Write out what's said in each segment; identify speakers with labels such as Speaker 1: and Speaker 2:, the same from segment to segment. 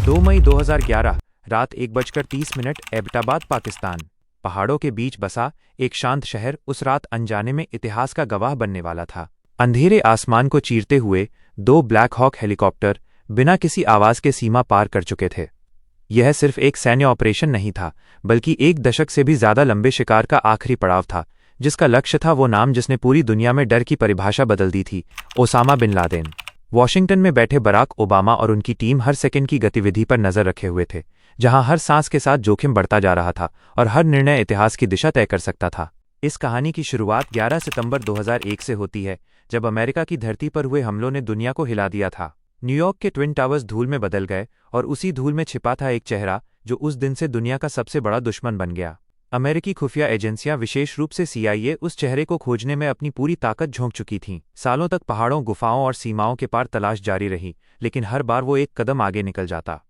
Speaker 1: 2 मई 2011 रात 1:30 एबटाबाद पाकिस्तान। पहाड़ों के बीच बसा एक शांत शहर उस रात अनजाने में इतिहास का गवाह बनने वाला था। अंधेरे आसमान को चीरते हुए 2 ब्लैक हॉक हेलीकॉप्टर बिना किसी आवाज के सीमा पार कर चुके थे। यह सिर्फ एक सैन्य ऑपरेशन नहीं था, बल्कि एक दशक से भी ज्यादा लंबे शिकार का आखिरी पड़ाव था, जिसका लक्ष्य था वो नाम जिसने पूरी दुनिया में डर की परिभाषा बदल दी थी, ओसामा बिन लादेन। वॉशिंगटन में बैठे बराक ओबामा और उनकी टीम हर सेकंड की गतिविधि पर नजर रखे हुए थे, जहां हर सांस के साथ जोखिम बढ़ता जा रहा था और हर निर्णय इतिहास की दिशा तय कर सकता था। इस कहानी की शुरुआत 11 सितंबर 2001 से होती है, जब अमेरिका की धरती पर हुए हमलों ने दुनिया को हिला दिया था। न्यूयॉर्क के ट्विन टावर्स धूल में बदल गए और उसी धूल में छिपा था एक चेहरा जो उस दिन से दुनिया का सबसे बड़ा दुश्मन बन गया। अमेरिकी खुफिया एजेंसियां, विशेष रूप से CIA, उस चेहरे को खोजने में अपनी पूरी ताकत झोंक चुकी थीं। सालों तक पहाड़ों, गुफाओं और सीमाओं के पार तलाश जारी रही, लेकिन हर बार वो एक कदम आगे निकल जाता।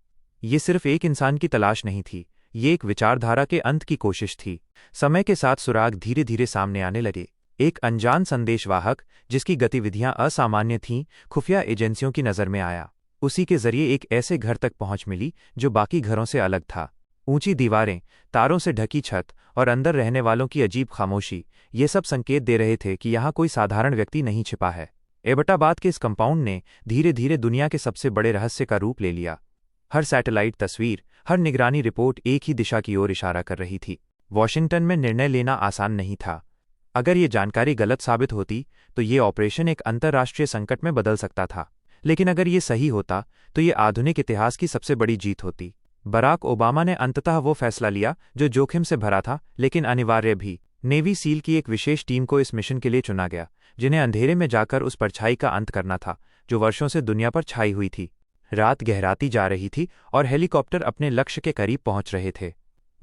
Speaker 1: ये सिर्फ एक इंसान की तलाश नहीं थी, ये एक विचारधारा के अंत की कोशिश थी। समय के साथ सुराग धीरे धीरे सामने आने लगे। एक अनजान संदेशवाहक जिसकी गतिविधियां असामान्य थीं, खुफिया एजेंसियों की नज़र में आया। उसी के जरिए एक ऐसे घर तक पहुंच मिली जो बाकी घरों से अलग था। ऊंची दीवारें, तारों से ढकी छत और अंदर रहने वालों की अजीब खामोशी, ये सब संकेत दे रहे थे कि यहाँ कोई साधारण व्यक्ति नहीं छिपा है। एबटाबाद के इस कंपाउंड ने धीरे धीरे दुनिया के सबसे बड़े रहस्य का रूप ले लिया। हर सैटेलाइट तस्वीर, हर निगरानी रिपोर्ट एक ही दिशा की ओर इशारा कर रही थी। वॉशिंगटन में निर्णय लेना आसान नहीं था। अगर ये जानकारी गलत साबित होती तो ये ऑपरेशन एक अंतर्राष्ट्रीय संकट में बदल सकता था, लेकिन अगर ये सही होता तो ये आधुनिक इतिहास की सबसे बड़ी जीत होती। बराक ओबामा ने अंततः वो फैसला लिया जो जोखिम से भरा था, लेकिन अनिवार्य भी। नेवी सील की एक विशेष टीम को इस मिशन के लिए चुना गया, जिन्हें अंधेरे में जाकर उस परछाई का अंत करना था जो वर्षों से दुनिया पर छाई हुई थी। रात गहराती जा रही थी और हेलीकॉप्टर अपने लक्ष्य के करीब पहुंच रहे थे।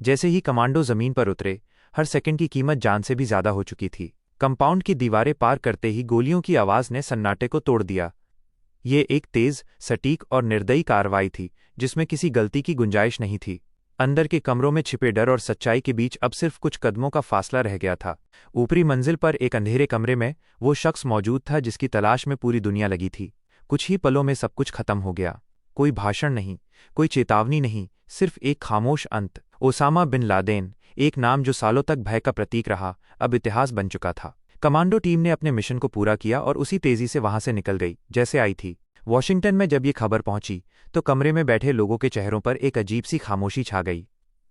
Speaker 1: जैसे ही कमांडो जमीन पर उतरे, हर सेकंड की कीमत जान से भी ज्यादा हो चुकी थी। कंपाउंड की दीवारें पार करते ही गोलियों की आवाज ने सन्नाटे को तोड़ दिया। ये एक तेज, सटीक और निर्दयी कार्रवाई थी, जिसमें किसी गलती की गुंजाइश नहीं थी। अंदर के कमरों में छिपे डर और सच्चाई के बीच अब सिर्फ कुछ कदमों का फासला रह गया था। ऊपरी मंजिल पर एक अंधेरे कमरे में वो शख्स मौजूद था जिसकी तलाश में पूरी दुनिया लगी थी। कुछ ही पलों में सब कुछ खत्म हो गया। कोई भाषण नहीं, कोई चेतावनी नहीं, सिर्फ एक खामोश अंत। ओसामा बिन लादेन, एक नाम जो सालों तक भय का प्रतीक रहा, अब इतिहास बन चुका था। कमांडो टीम ने अपने मिशन को पूरा किया और उसी तेजी से वहां से निकल गई जैसे आई थी। वॉशिंगटन में जब ये खबर पहुंची तो कमरे में बैठे लोगों के चेहरों पर एक अजीब सी खामोशी छा गई।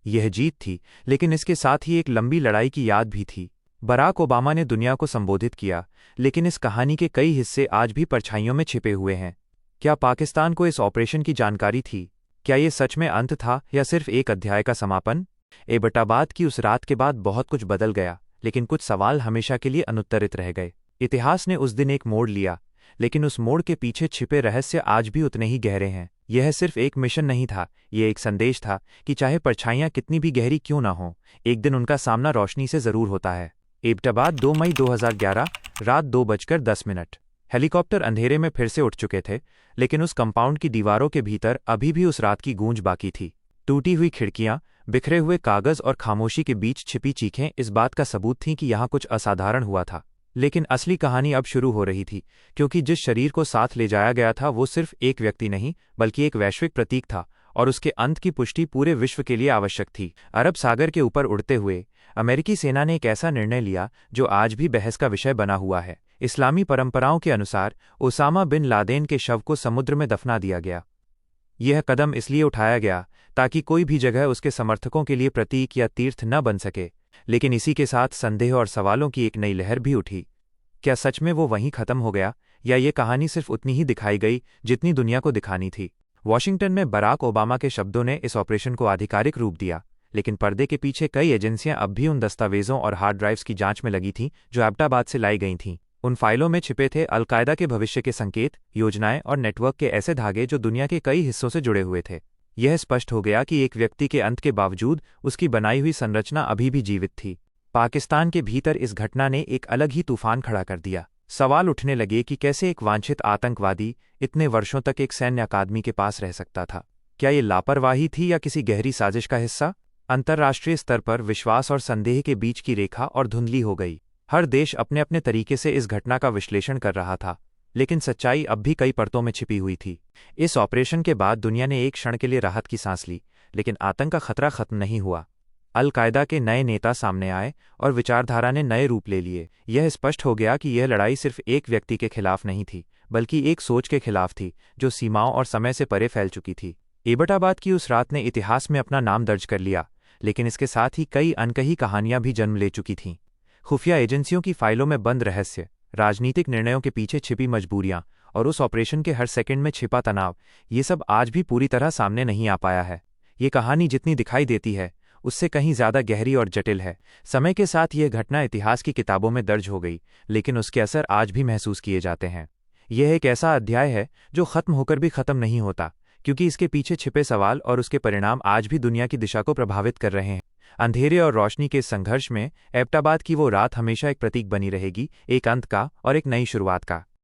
Speaker 1: यह जीत थी, लेकिन इसके साथ ही एक लंबी लड़ाई की याद भी थी। बराक ओबामा ने दुनिया को संबोधित किया, लेकिन इस कहानी के कई हिस्से आज भी परछाइयों में छिपे हुए हैं। क्या पाकिस्तान को इस ऑपरेशन की जानकारी थी? क्या ये सच में अंत था या सिर्फ एक अध्याय का समापन? एबटाबाद की उस रात के बाद बहुत कुछ बदल गया, लेकिन कुछ सवाल हमेशा के लिए अनुत्तरित रह गए। इतिहास ने उस दिन एक मोड़ लिया, लेकिन उस मोड़ के पीछे छिपे रहस्य आज भी उतने ही गहरे हैं। यह सिर्फ एक मिशन नहीं था, यह एक संदेश था कि चाहे परछाइयां कितनी भी गहरी क्यों ना हों, एक दिन उनका सामना रोशनी से जरूर होता है। एबटाबाद 2 मई 2011 रात 2:10। हेलीकॉप्टर अंधेरे में फिर से उठ चुके थे, लेकिन उस कंपाउंड की दीवारों के भीतर अभी भी उस रात की गूंज बाकी थी। टूटी हुई खिड़कियां, बिखरे हुए कागज और खामोशी के बीच छिपी चीखें इस बात का सबूत थीं कि यहाँ कुछ असाधारण हुआ था। लेकिन असली कहानी अब शुरू हो रही थी, क्योंकि जिस शरीर को साथ ले जाया गया था वो सिर्फ एक व्यक्ति नहीं, बल्कि एक वैश्विक प्रतीक था, और उसके अंत की पुष्टि पूरे विश्व के लिए आवश्यक थी। अरब सागर के ऊपर उड़ते हुए अमेरिकी सेना ने एक ऐसा निर्णय लिया जो आज भी बहस का विषय बना हुआ है। इस्लामी परंपराओं के अनुसार ओसामा बिन लादेन के शव को समुद्र में दफना दिया गया। यह कदम इसलिए उठाया गया ताकि कोई भी जगह उसके समर्थकों के लिए प्रतीक या तीर्थ न बन सके, लेकिन इसी के साथ संदेह और सवालों की एक नई लहर भी उठी। क्या सच में वो वहीं खत्म हो गया, या ये कहानी सिर्फ उतनी ही दिखाई गई जितनी दुनिया को दिखानी थी? वॉशिंगटन में बराक ओबामा के शब्दों ने इस ऑपरेशन को आधिकारिक रूप दिया, लेकिन पर्दे के पीछे कई एजेंसियां अब भी उन दस्तावेजों और हार्ड ड्राइव्स की जांच में लगी थीं जो एबटाबाद से लाई गई थीं। उन फाइलों में छिपे थे अलकायदा के भविष्य के संकेत, योजनाएं और नेटवर्क के ऐसे धागे जो दुनिया के कई हिस्सों से जुड़े हुए थे। यह स्पष्ट हो गया कि एक व्यक्ति के अंत के बावजूद उसकी बनाई हुई संरचना अभी भी जीवित थी। पाकिस्तान के भीतर इस घटना ने एक अलग ही तूफान खड़ा कर दिया। सवाल उठने लगे कि कैसे एक वांछित आतंकवादी इतने वर्षों तक एक सैन्य अकादमी के पास रह सकता था। क्या ये लापरवाही थी या किसी गहरी साजिश का हिस्सा? अंतर्राष्ट्रीय स्तर पर विश्वास और संदेह के बीच की रेखा और धुंधली हो गई। हर देश अपने अपने तरीके से इस घटना का विश्लेषण कर रहा था। लेकिन सच्चाई अब भी कई परतों में छिपी हुई थी। इस ऑपरेशन के बाद दुनिया ने एक क्षण के लिए राहत की सांस ली, लेकिन आतंक का खतरा खत्म नहीं हुआ। अल कायदा के नए नेता सामने आए और विचारधारा ने नए रूप ले लिए। यह स्पष्ट हो गया कि यह लड़ाई सिर्फ एक व्यक्ति के खिलाफ नहीं थी, बल्कि एक सोच के खिलाफ थी जो सीमाओं और समय से परे फैल चुकी थी। एबटाबाद की उस रात ने इतिहास में अपना नाम दर्ज कर लिया, लेकिन इसके साथ ही कई अनकही कहानियां भी जन्म ले चुकी थीं। खुफिया एजेंसियों की फाइलों में बंद रहस्य, राजनीतिक निर्णयों के पीछे छिपी मजबूरियां और उस ऑपरेशन के हर सेकंड में छिपा तनाव, ये सब आज भी पूरी तरह सामने नहीं आ पाया है। ये कहानी जितनी दिखाई देती है, उससे कहीं ज्यादा गहरी और जटिल है। समय के साथ यह घटना इतिहास की किताबों में दर्ज हो गई, लेकिन उसके असर आज भी महसूस किए जाते हैं। यह एक ऐसा अध्याय है जो खत्म होकर भी खत्म नहीं होता, क्योंकि इसके पीछे छिपे सवाल और उसके परिणाम आज भी दुनिया की दिशा को प्रभावित कर रहे हैं। अंधेरे और रोशनी के इस संघर्ष में एबटाबाद की वो रात हमेशा एक प्रतीक बनी रहेगी, एक अंत का और एक नई शुरुआत का।